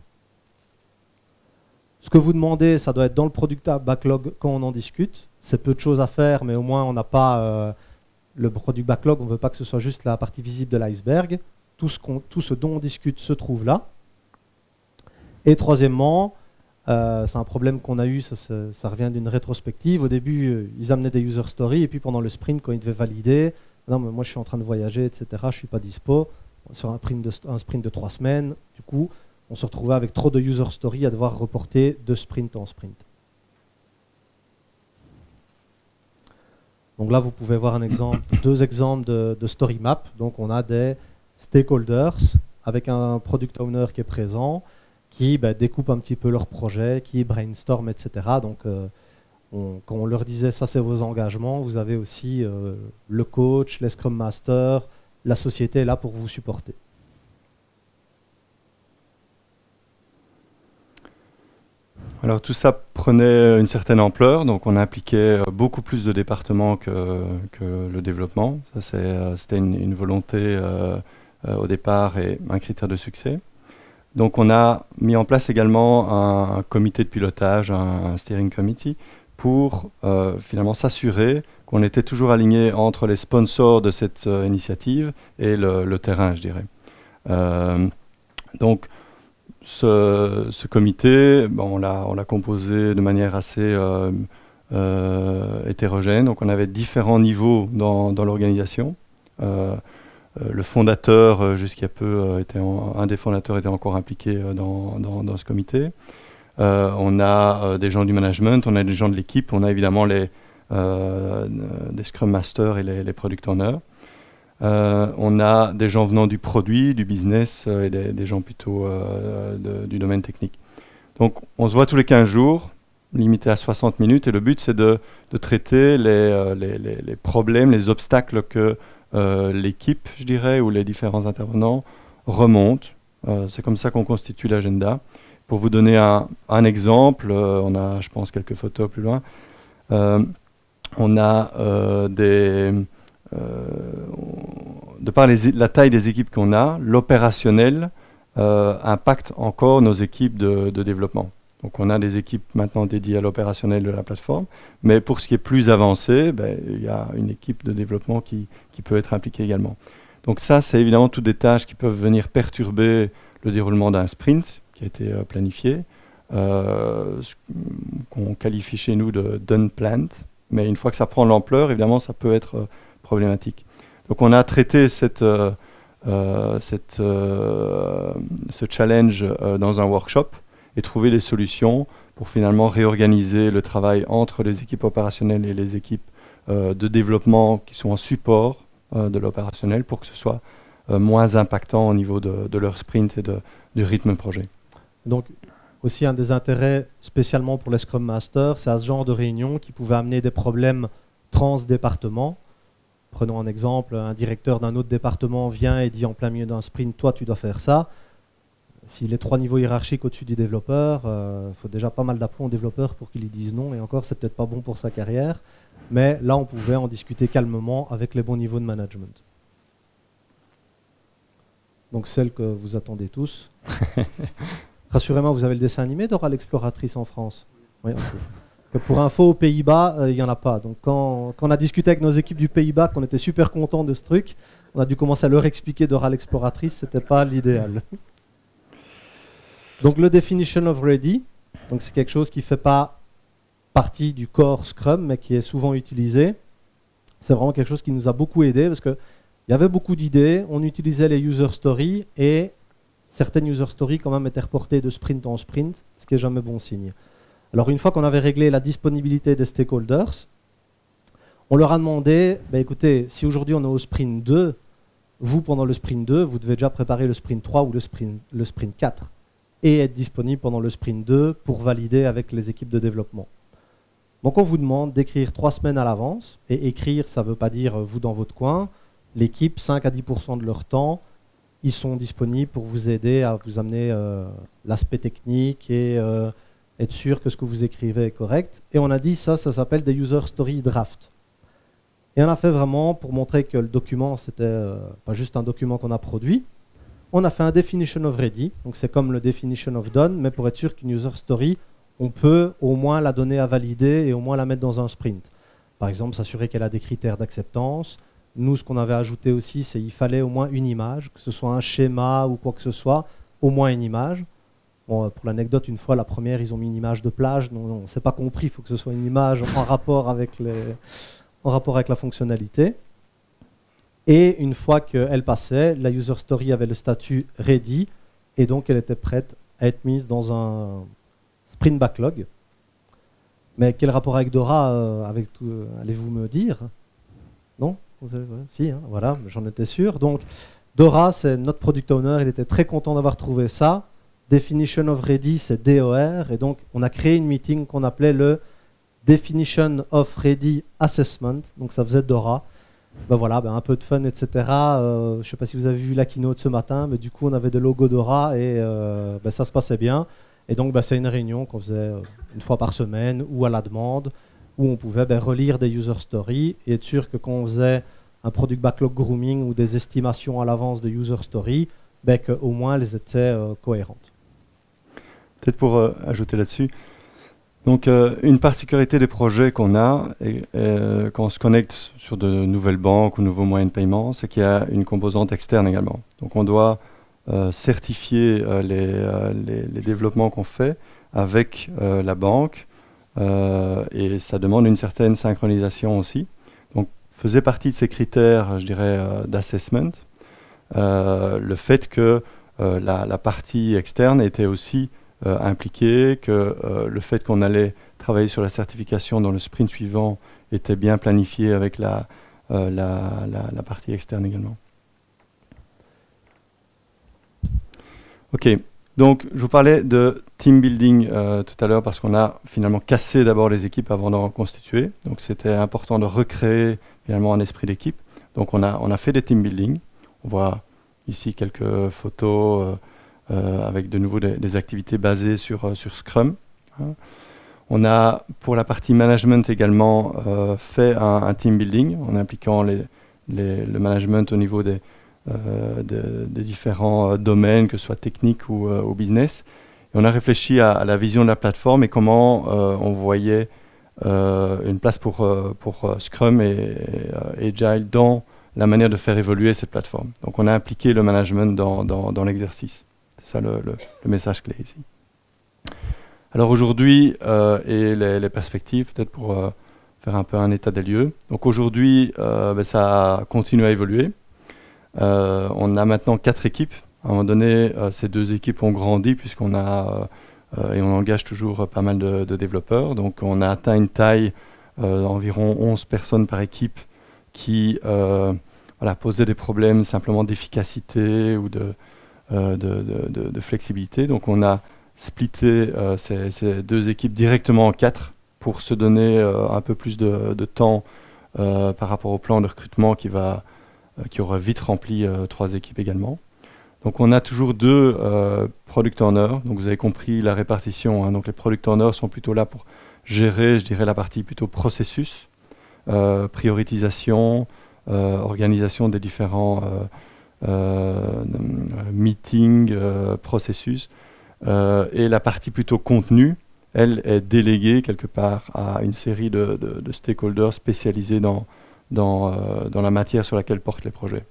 S1: Ce que vous demandez, ça doit être dans le product backlog quand on en discute. C'est peu de choses à faire, mais au moins on n'a pas le product backlog, on ne veut pas que ce soit juste la partie visible de l'iceberg. Tout ce dont on discute se trouve là. Et troisièmement, c'est un problème qu'on a eu, ça revient d'une rétrospective. Au début, ils amenaient des user stories, et puis pendant le sprint, quand ils devaient valider, non, mais moi je suis en train de voyager, etc., je ne suis pas dispo. Sur un sprint de 3 semaines, du coup, on se retrouvait avec trop de user stories à devoir reporter de sprint en sprint. Donc là, vous pouvez voir deux exemples de story map. Donc on a des stakeholders avec un product owner qui est présent, qui découpent un petit peu leur projet, qui brainstorm, etc. Donc quand on leur disait ça c'est vos engagements, vous avez aussi le coach, les Scrum Masters, la société est là pour vous supporter.
S2: Alors tout ça prenait une certaine ampleur, donc on impliquait beaucoup plus de départements que le développement. C'était une volonté au départ et un critère de succès. Donc on a mis en place également un comité de pilotage, un steering committee, pour finalement s'assurer qu'on était toujours aligné entre les sponsors de cette initiative et le terrain, je dirais. Donc ce comité, on l'a composé de manière assez hétérogène. Donc on avait différents niveaux dans l'organisation. Le fondateur, jusqu'à peu, un des fondateurs était encore impliqué dans ce comité. On a des gens du management, on a des gens de l'équipe, on a évidemment des Scrum Masters et les Product Owners. On a des gens venant du produit, du business et des gens plutôt du domaine technique. Donc on se voit tous les 15 jours, limité à 60 minutes, et le but c'est de traiter les problèmes, les obstacles que l'équipe, je dirais, ou les différents intervenants remontent. C'est comme ça qu'on constitue l'agenda. Pour vous donner un exemple, on a, je pense, quelques photos plus loin. On a de par la taille des équipes qu'on a, l'opérationnel impacte encore nos équipes de développement. Donc on a des équipes maintenant dédiées à l'opérationnel de la plateforme, mais pour ce qui est plus avancé, il y a une équipe de développement qui peut être impliquée également. Donc ça, c'est évidemment toutes des tâches qui peuvent venir perturber le déroulement d'un sprint qui a été planifié, qu'on qualifie chez nous de done planned, mais une fois que ça prend l'ampleur, évidemment, ça peut être problématique. Donc on a traité ce challenge dans un workshop et trouver des solutions pour finalement réorganiser le travail entre les équipes opérationnelles et les équipes de développement qui sont en support de l'opérationnel pour que ce soit moins impactant au niveau de leur sprint et du rythme projet.
S1: Donc, aussi un des intérêts, spécialement pour les Scrum Masters, c'est à ce genre de réunion qui pouvait amener des problèmes trans-départements. Prenons un exemple, un directeur d'un autre département vient et dit en plein milieu d'un sprint, toi tu dois faire ça. S'il est 3 niveaux hiérarchiques au-dessus du développeur, il faut déjà pas mal d'aplomb au développeur pour qu'il lui dise non, et encore c'est peut-être pas bon pour sa carrière. Mais là on pouvait en discuter calmement avec les bons niveaux de management. Donc celle que vous attendez tous. Rassurez-moi, vous avez le dessin animé Dora l'exploratrice en France? Oui, okay. Pour info, aux Pays-Bas, il n'y en a pas. Donc quand on a discuté avec nos équipes du Pays-Bas, qu'on était super contents de ce truc, on a dû commencer à leur expliquer Dora l'exploratrice, c'était pas l'idéal. Donc le definition of ready, donc c'est quelque chose qui ne fait pas partie du core Scrum, mais qui est souvent utilisé. C'est vraiment quelque chose qui nous a beaucoup aidé parce qu'il y avait beaucoup d'idées, on utilisait les user stories et certaines user stories quand même étaient reportées de sprint en sprint, ce qui n'est jamais bon signe. Alors une fois qu'on avait réglé la disponibilité des stakeholders, on leur a demandé, écoutez, si aujourd'hui on est au sprint 2, vous pendant le sprint 2, vous devez déjà préparer le sprint 3 ou le sprint 4 et être disponible pendant le sprint 2 pour valider avec les équipes de développement. Donc on vous demande d'écrire 3 semaines à l'avance, et écrire ça ne veut pas dire vous dans votre coin, l'équipe 5 à 10% de leur temps, ils sont disponibles pour vous aider à vous amener l'aspect technique et être sûr que ce que vous écrivez est correct. Et on a dit ça s'appelle des user story draft. Et on a fait vraiment pour montrer que le document, c'était pas juste un document qu'on a produit. On a fait un definition of ready, donc c'est comme le definition of done, mais pour être sûr qu'une user story, on peut au moins la donner à valider et au moins la mettre dans un sprint. Par exemple, s'assurer qu'elle a des critères d'acceptance. Nous, ce qu'on avait ajouté aussi, c'est qu'il fallait au moins une image, que ce soit un schéma ou quoi que ce soit, au moins une image. Bon, pour l'anecdote, une fois, la première, ils ont mis une image de plage. On ne s'est pas compris, il faut que ce soit une image en rapport avec la fonctionnalité. Et une fois qu'elle passait, la user story avait le statut ready, et donc elle était prête à être mise dans un sprint backlog. Mais quel rapport avec Dora, allez-vous me dire? Non? Si, hein, voilà, j'en étais sûr. Donc, Dora, c'est notre product owner, il était très content d'avoir trouvé ça. Definition of Ready, c'est DOR, et donc on a créé une meeting qu'on appelait le Definition of Ready Assessment, donc ça faisait Dora. Voilà, un peu de fun, etc. Je ne sais pas si vous avez vu la keynote ce matin, mais du coup on avait des logos Dora et ça se passait bien. Et donc c'est une réunion qu'on faisait une fois par semaine ou à la demande, où on pouvait relire des user stories et être sûr que quand on faisait un product backlog grooming ou des estimations à l'avance de user story, qu'au moins elles étaient cohérentes.
S2: Peut-être pour ajouter là-dessus, donc une particularité des projets qu'on a quand on se connecte sur de nouvelles banques ou nouveaux moyens de paiement, c'est qu'il y a une composante externe également. Donc on doit certifier les développements qu'on fait avec la banque, et ça demande une certaine synchronisation aussi. Donc faisait partie de ces critères, je dirais, d'assessment, le fait que la partie externe était aussi impliquée, que le fait qu'on allait travailler sur la certification dans le sprint suivant était bien planifié avec la partie externe également. Ok, donc je vous parlais de team building tout à l'heure parce qu'on a finalement cassé d'abord les équipes avant d'en reconstituer. Donc c'était important de recréer finalement un esprit d'équipe. Donc on a fait des team building. On voit ici quelques photos avec de nouveau des activités basées sur Scrum. On a, pour la partie management également, fait un team building en impliquant le management au niveau des différents domaines, que ce soit technique ou au business. Et on a réfléchi à la vision de la plateforme et comment on voyait une place pour Scrum et Agile dans la manière de faire évoluer cette plateforme. Donc on a impliqué le management dans l'exercice. C'est ça le message clé ici. Alors aujourd'hui, et les perspectives, peut-être pour faire un peu un état des lieux. Donc aujourd'hui, ça continue à évoluer. On a maintenant 4 équipes. À un moment donné, ces 2 équipes ont grandi puisqu'on a et on engage toujours pas mal de développeurs. Donc on a atteint une taille d'environ 11 personnes par équipe qui posaient des problèmes simplement d'efficacité ou de flexibilité. Donc on a splitté ces 2 équipes directement en 4 pour se donner un peu plus de temps par rapport au plan de recrutement qui aura vite rempli 3 équipes également. Donc on a toujours 2 product owners, donc vous avez compris la répartition, hein. Donc les product owners sont plutôt là pour gérer, je dirais, la partie plutôt processus, prioritisation, organisation des différents meetings, processus, et la partie plutôt contenu, elle est déléguée quelque part à une série de stakeholders spécialisés dans la matière sur laquelle portent les projets.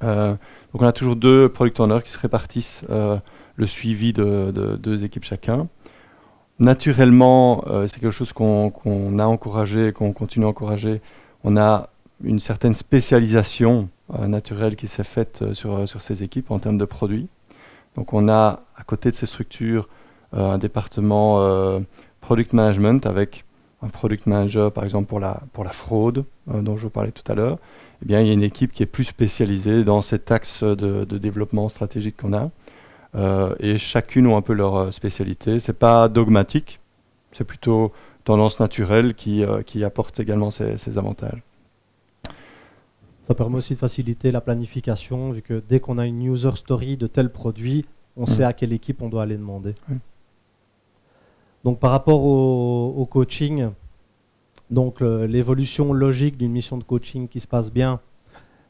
S2: Donc on a toujours 2 product owners qui se répartissent le suivi de 2 équipes chacun. Naturellement, c'est quelque chose qu'on a encouragé, qu'on continue à encourager. On a une certaine spécialisation naturelle qui s'est faite sur ces équipes en termes de produits. Donc on a à côté de ces structures un département product management avec un product manager par exemple pour la fraude dont je vous parlais tout à l'heure. Eh bien, il y a une équipe qui est plus spécialisée dans cet axe de développement stratégique qu'on a. Et chacune ont un peu leur spécialité. Ce n'est pas dogmatique, c'est plutôt tendance naturelle qui apporte également ses avantages.
S1: Ça permet aussi de faciliter la planification, vu que dès qu'on a une user story de tel produit, on sait à quelle équipe on doit aller demander. Donc par rapport au coaching, donc l'évolution logique d'une mission de coaching qui se passe bien,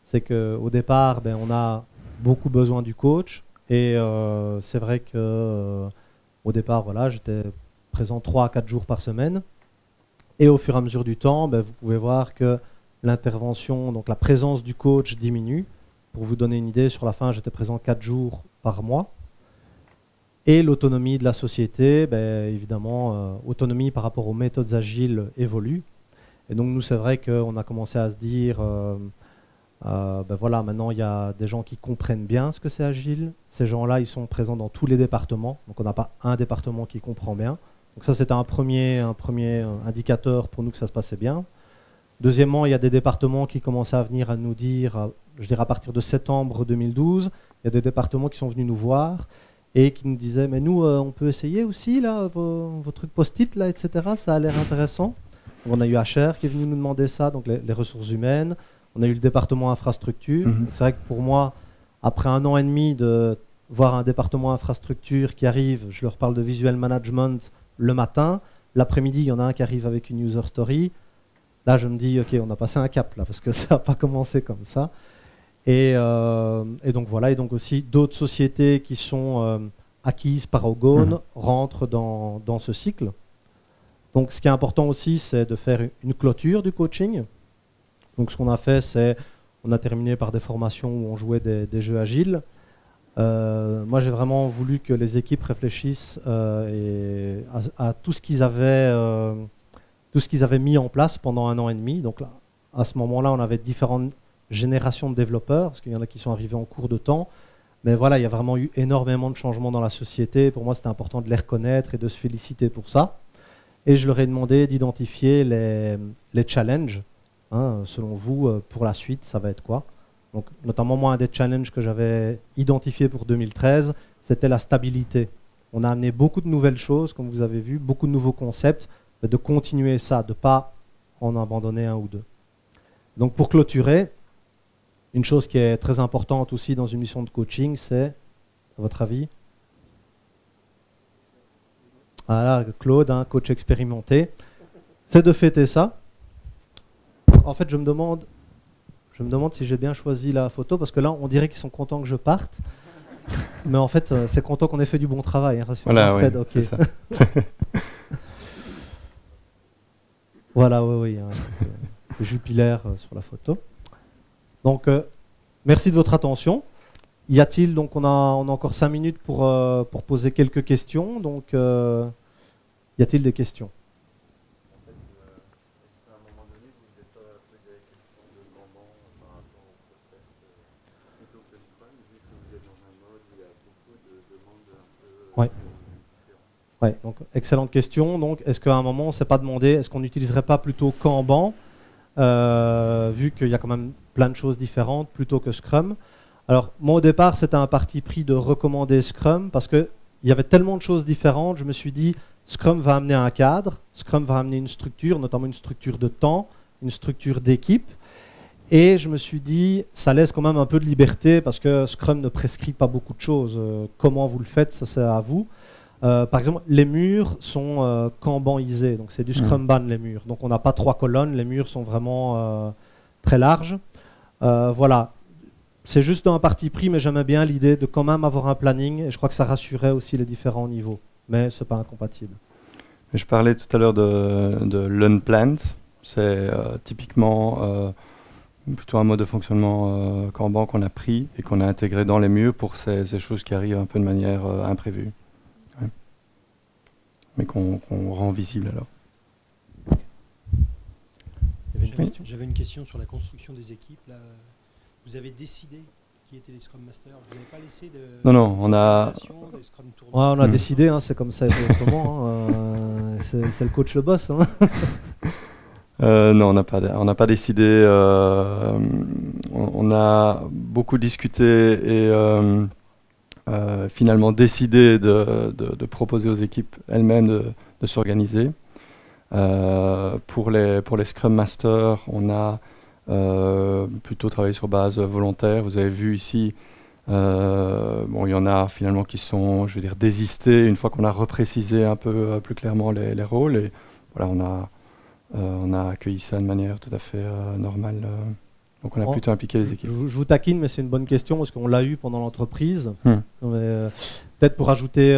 S1: c'est qu'au départ, on a beaucoup besoin du coach. Et c'est vrai qu'au départ, voilà, j'étais présent 3 à 4 jours par semaine. Et au fur et à mesure du temps, vous pouvez voir que l'intervention, donc la présence du coach diminue. Pour vous donner une idée, sur la fin, j'étais présent 4 jours par mois. Et l'autonomie de la société, évidemment, autonomie par rapport aux méthodes agiles évolue. Et donc nous, c'est vrai qu'on a commencé à se dire, voilà, maintenant il y a des gens qui comprennent bien ce que c'est agile. Ces gens-là, ils sont présents dans tous les départements. Donc on n'a pas un département qui comprend bien. Donc ça, c'était un premier indicateur pour nous que ça se passait bien. Deuxièmement, il y a des départements qui commençaient à venir à nous dire, je dirais à partir de septembre 2012, il y a des départements qui sont venus nous voir et qui nous disaient, mais nous, on peut essayer aussi là, vos trucs post-it, là, etc. Ça a l'air intéressant. On a eu HR qui est venu nous demander ça, donc les ressources humaines. On a eu le département infrastructure. C'est vrai que pour moi, après 1 an et demi de voir un département infrastructure qui arrive, je leur parle de visual management le matin, l'après-midi, il y en a un qui arrive avec une user story. Là, je me dis, ok, on a passé un cap là, parce que ça n'a pas commencé comme ça. Et donc voilà, et donc aussi d'autres sociétés qui sont acquises par Ogone rentrent dans ce cycle. Donc ce qui est important aussi, c'est de faire une clôture du coaching. Donc ce qu'on a fait, c'est on a terminé par des formations où on jouait des jeux agiles. Moi, j'ai vraiment voulu que les équipes réfléchissent à tout ce qu'ils avaient mis en place pendant 1 an et demi. Donc là, à ce moment-là, on avait différentes générations de développeurs, parce qu'il y en a qui sont arrivés en cours de temps. Mais voilà, il y a vraiment eu énormément de changements dans la société. Pour moi, c'était important de les reconnaître et de se féliciter pour ça. Et je leur ai demandé d'identifier les challenges. Selon vous, pour la suite, ça va être quoi? Donc, notamment, moi, un des challenges que j'avais identifié pour 2013, c'était la stabilité. On a amené beaucoup de nouvelles choses, comme vous avez vu, beaucoup de nouveaux concepts, mais de continuer ça, de ne pas en abandonner 1 ou 2. Donc, pour clôturer, Une chose qui est très importante aussi dans une mission de coaching, c'est, à votre avis? Voilà, Claude, hein, coach expérimenté, c'est de fêter ça. En fait, je me demande si j'ai bien choisi la photo, parce que là, on dirait qu'ils sont contents que je parte. Mais en fait, c'est content qu'on ait fait du bon travail. Hein,
S2: voilà,
S1: Fred,
S2: oui,
S1: okay.
S2: c'est ça.
S1: Voilà, oui, hein, c'est Jupiler sur la photo. Donc, merci de votre attention. Y a-t-il, donc on a encore 5 minutes pour poser quelques questions. Donc, y a-t-il des questions? Ouais, donc excellente question. Donc, est-ce qu'à un moment, on ne s'est pas demandé, est-ce qu'on n'utiliserait pas plutôt Kanban, vu qu'il y a quand même plein de choses différentes, plutôt que Scrum? Alors, moi, au départ, c'était un parti pris de recommander Scrum, parce qu'il y avait tellement de choses différentes, je me suis dit, Scrum va amener un cadre, Scrum va amener une structure, notamment une structure de temps, une structure d'équipe. Et je me suis dit, ça laisse quand même un peu de liberté, parce que Scrum ne prescrit pas beaucoup de choses. Comment vous le faites, ça c'est à vous. Par exemple, les murs sont kanbanisés, donc c'est du Scrumban les murs. Donc on n'a pas 3 colonnes, les murs sont vraiment très larges. Voilà, c'est juste un parti pris, mais j'aimais bien l'idée de quand même avoir un planning, et je crois que ça rassurait aussi les différents niveaux, mais ce n'est pas incompatible.
S2: Je parlais tout à l'heure de l'unplanned, c'est typiquement plutôt un mode de fonctionnement Kanban qu'on a pris et qu'on a intégré dans les murs pour ces choses qui arrivent un peu de manière imprévue. Mais qu'on rend visible alors.
S3: J'avais une question sur la construction des équipes. Là. Vous avez décidé qui étaient les Scrum Masters? Vous n'avez pas laissé de...
S2: Non, on a...
S1: on a décidé, hein, c'est comme ça et pas autrement. Hein, c'est le coach le boss. Hein.
S2: Non, on n'a pas décidé. On a beaucoup discuté et... finalement décidé de proposer aux équipes elles-mêmes de s'organiser. Pour les Scrum Masters, on a plutôt travaillé sur base volontaire. Vous avez vu ici, bon, il y en a finalement qui sont, je veux dire, désistés une fois qu'on a reprécisé un peu plus clairement les rôles. Et voilà, on a accueilli ça de manière tout à fait normale. Donc on a plutôt impliqué les équipes.
S1: Je vous taquine, mais c'est une bonne question parce qu'on l'a eu pendant l'entreprise. Peut-être pour ajouter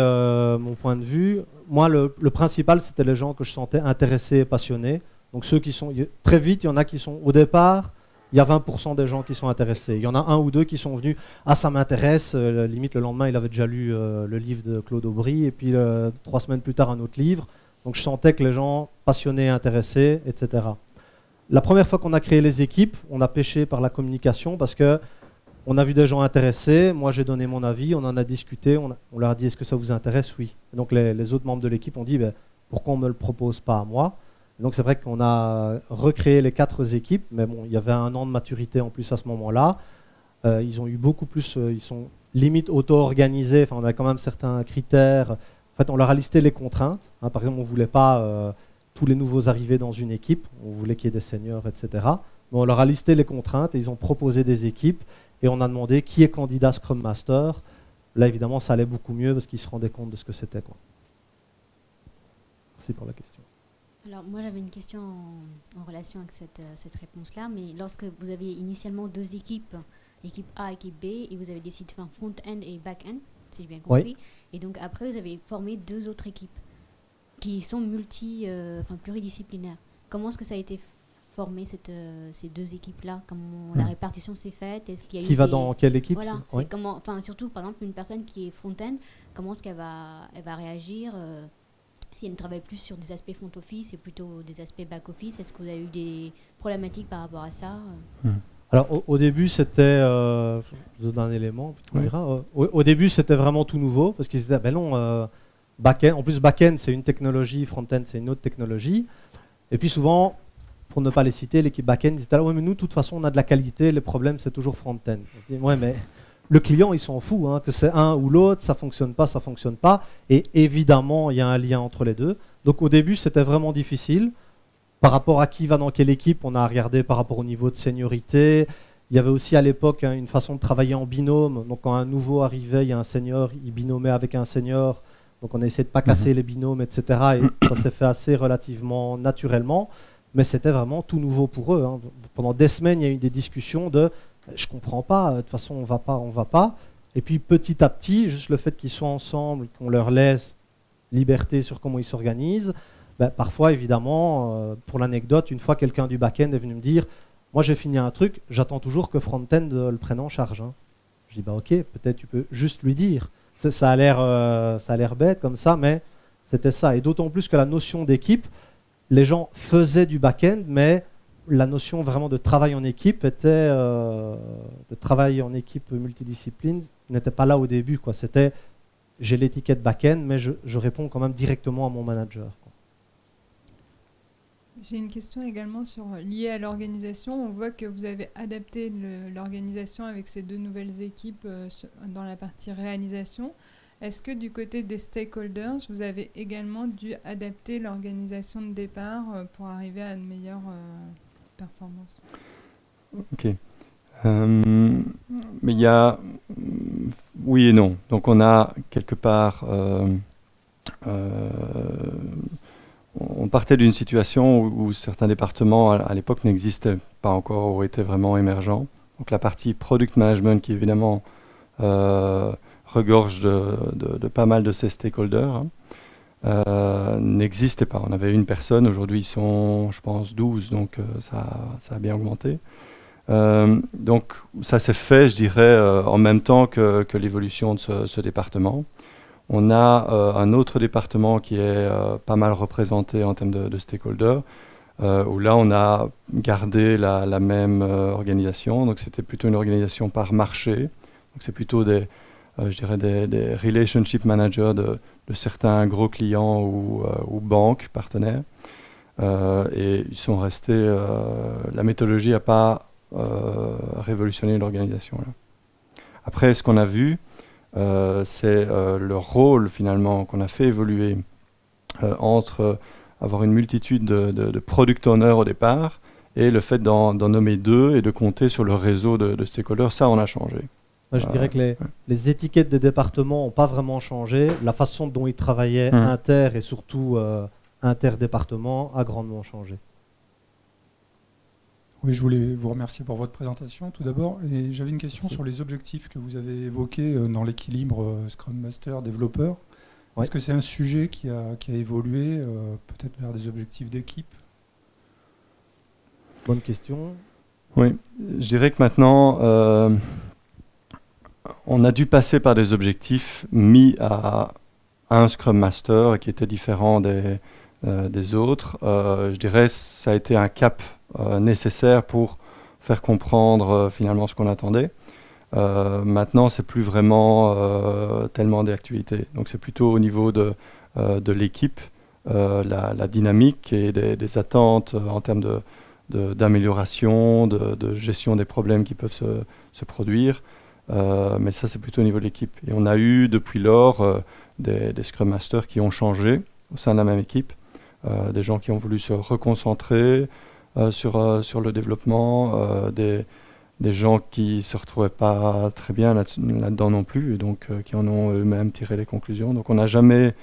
S1: mon point de vue, moi le principal c'était les gens que je sentais intéressés et passionnés. Donc ceux qui sont, très vite il y en a qui sont, au départ, il y a 20% des gens qui sont intéressés. Il y en a un ou deux qui sont venus, ah ça m'intéresse, limite le lendemain il avait déjà lu le livre de Claude Aubry et puis 3 semaines plus tard un autre livre. Donc je sentais que les gens passionnés, intéressés, etc. La première fois qu'on a créé les équipes, on a pêché par la communication parce qu'on a vu des gens intéressés, moi j'ai donné mon avis, on en a discuté, on leur a dit est-ce que ça vous intéresse? Oui. Et donc les autres membres de l'équipe ont dit pourquoi on ne me le propose pas à moi? Et donc c'est vrai qu'on a recréé les 4 équipes, mais bon, il y avait 1 an de maturité en plus à ce moment-là. Ils ont eu beaucoup plus, ils sont limite auto-organisés, enfin on a quand même certains critères. En fait on leur a listé les contraintes, hein, par exemple on ne voulait pas... tous les nouveaux arrivés dans une équipe, on voulait qu'il y ait des seniors, etc. Mais on leur a listé les contraintes et ils ont proposé des équipes et on a demandé qui est candidat Scrum Master. Là, évidemment, ça allait beaucoup mieux parce qu'ils se rendaient compte de ce que c'était. Merci pour la question.
S4: Alors, moi, j'avais une question en relation avec cette réponse-là, mais lorsque vous aviez initialement 2 équipes, équipe A et équipe B, et vous avez décidé de faire front-end et back-end, si j'ai bien compris, oui. Et donc après, vous avez formé 2 autres équipes qui sont pluridisciplinaires. Comment est-ce que ça a été formé, ces 2 équipes-là? Comment la répartition s'est faite? Est-ce qu'il y a
S1: qui va dans quelle équipe?
S4: Voilà, surtout, par exemple, une personne qui est front-end, comment est-ce qu'elle va réagir si elle ne travaille plus sur des aspects front-office et plutôt des aspects back-office? Est-ce que vous avez eu des problématiques par rapport à ça?
S1: Alors, au début, c'était... je vous donne un élément, au début, c'était vraiment tout nouveau, parce qu'ils disaient, non... back-end. En plus, back-end, c'est une technologie, front-end, c'est une autre technologie. Et puis souvent, pour ne pas les citer, l'équipe back-end disait ouais, mais nous, de toute façon, on a de la qualité, les problèmes, c'est toujours front-end. Ouais, mais le client, il s'en fout, hein, que c'est un ou l'autre, ça fonctionne pas, ça fonctionne pas. Et évidemment, il y a un lien entre les deux. Donc au début, c'était vraiment difficile. Par rapport à qui va dans quelle équipe, on a regardé par rapport au niveau de seniorité. Il y avait aussi à l'époque une façon de travailler en binôme. Donc quand un nouveau arrivait, il y a un senior, il binomait avec un senior. Donc on essayait de ne pas casser les binômes, etc. Et ça s'est fait assez relativement naturellement. Mais c'était vraiment tout nouveau pour eux. Hein. Pendant des semaines, il y a eu des discussions de « je ne comprends pas, de toute façon on ne va pas ». Et puis petit à petit, juste le fait qu'ils soient ensemble, qu'on leur laisse liberté sur comment ils s'organisent, ben, parfois évidemment, pour l'anecdote, une fois quelqu'un du back-end est venu me dire « moi j'ai fini un truc, j'attends toujours que front-end le prenne en charge hein. ». Je dis bah, « ok, peut-être tu peux juste lui dire ». Ça a l'air bête comme ça, mais c'était ça. Et d'autant plus que la notion d'équipe, les gens faisaient du back-end, mais la notion vraiment de travail en équipe de travail en équipe multidiscipline n'était pas là au début, quoi. C'était j'ai l'étiquette back-end, mais je réponds quand même directement à mon manager, quoi.
S5: J'ai une question également liée à l'organisation. On voit que vous avez adapté l'organisation avec ces 2 nouvelles équipes dans la partie réalisation. Est-ce que du côté des stakeholders, vous avez également dû adapter l'organisation de départ pour arriver à une meilleure performance?
S2: Ok. Mais il y a oui et non. Donc on a quelque part on partait d'une situation où certains départements à l'époque n'existaient pas encore ou étaient vraiment émergents. Donc la partie product management qui évidemment regorge de pas mal de ces stakeholders n'existait pas. On avait une personne, aujourd'hui ils sont je pense 12, donc ça a bien augmenté. Donc ça s'est fait, je dirais, en même temps que l'évolution de ce département. On a un autre département qui est pas mal représenté en termes de stakeholders, où là on a gardé la même organisation. Donc c'était plutôt une organisation par marché. Donc c'est plutôt des relationship managers de certains gros clients ou banques partenaires. Et ils sont restés. La méthodologie n'a pas révolutionné l'organisation. Après, ce qu'on a vu, c'est le rôle finalement qu'on a fait évoluer entre avoir une multitude de product owners au départ et le fait d'en nommer 2 et de compter sur le réseau de stakeholders. Ça, on a changé.
S1: Moi, je dirais que les étiquettes des départements n'ont pas vraiment changé. La façon dont ils travaillaient inter et surtout interdépartement a grandement changé.
S6: Oui, je voulais vous remercier pour votre présentation tout d'abord. Et j'avais une question sur les objectifs que vous avez évoqués dans l'équilibre Scrum Master développeur. Ouais. Est-ce que c'est un sujet qui a évolué peut-être vers des objectifs d'équipe?
S1: Bonne question.
S2: Oui, je dirais que maintenant, on a dû passer par des objectifs mis à un Scrum Master qui était différent des autres. Je dirais que ça a été un cap nécessaire pour faire comprendre finalement ce qu'on attendait. Maintenant, c'est plus vraiment tellement d'actualité. Donc c'est plutôt au niveau de l'équipe, la dynamique et des attentes en termes d'amélioration, de gestion des problèmes qui peuvent se produire. Mais ça, c'est plutôt au niveau de l'équipe. Et on a eu depuis lors des Scrum Masters qui ont changé au sein de la même équipe, des gens qui ont voulu se reconcentrer sur le développement, des gens qui ne se retrouvaient pas très bien là-dedans non plus, et donc qui en ont eux-mêmes tiré les conclusions. Donc on n'a jamais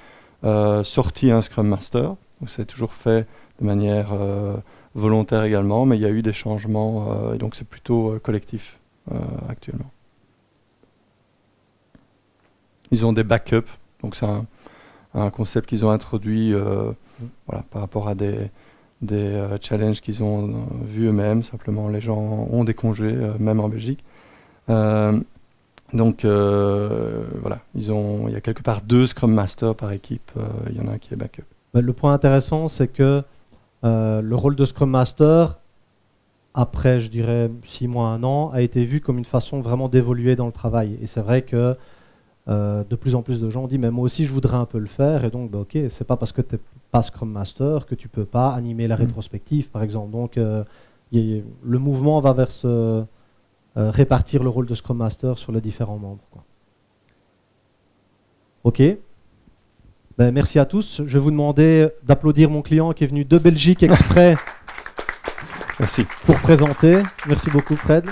S2: sorti un Scrum Master, donc c'est toujours fait de manière volontaire également, mais il y a eu des changements, et donc c'est plutôt collectif actuellement. Ils ont des backups, donc c'est un concept qu'ils ont introduit voilà, par rapport à des challenges qu'ils ont vus eux-mêmes. Simplement, les gens ont des congés, même en Belgique. Donc voilà, il y a quelque part 2 Scrum Masters par équipe. Il y en a un qui est backup.
S1: Le point intéressant, c'est que le rôle de Scrum Master, après, je dirais, 6 mois, 1 an, a été vu comme une façon vraiment d'évoluer dans le travail. Et c'est vrai que de plus en plus de gens ont dit mais moi aussi je voudrais un peu le faire, et donc bah, ok, c'est pas parce que tu n'es pas Scrum Master que tu peux pas animer la rétrospective par exemple. Donc le mouvement va vers répartir le rôle de Scrum Master sur les différents membres, quoi. Ok, ben, merci à tous. Je vais vous demander d'applaudir mon client qui est venu de Belgique exprès
S2: Merci.
S1: pour présenter. Merci beaucoup Fred.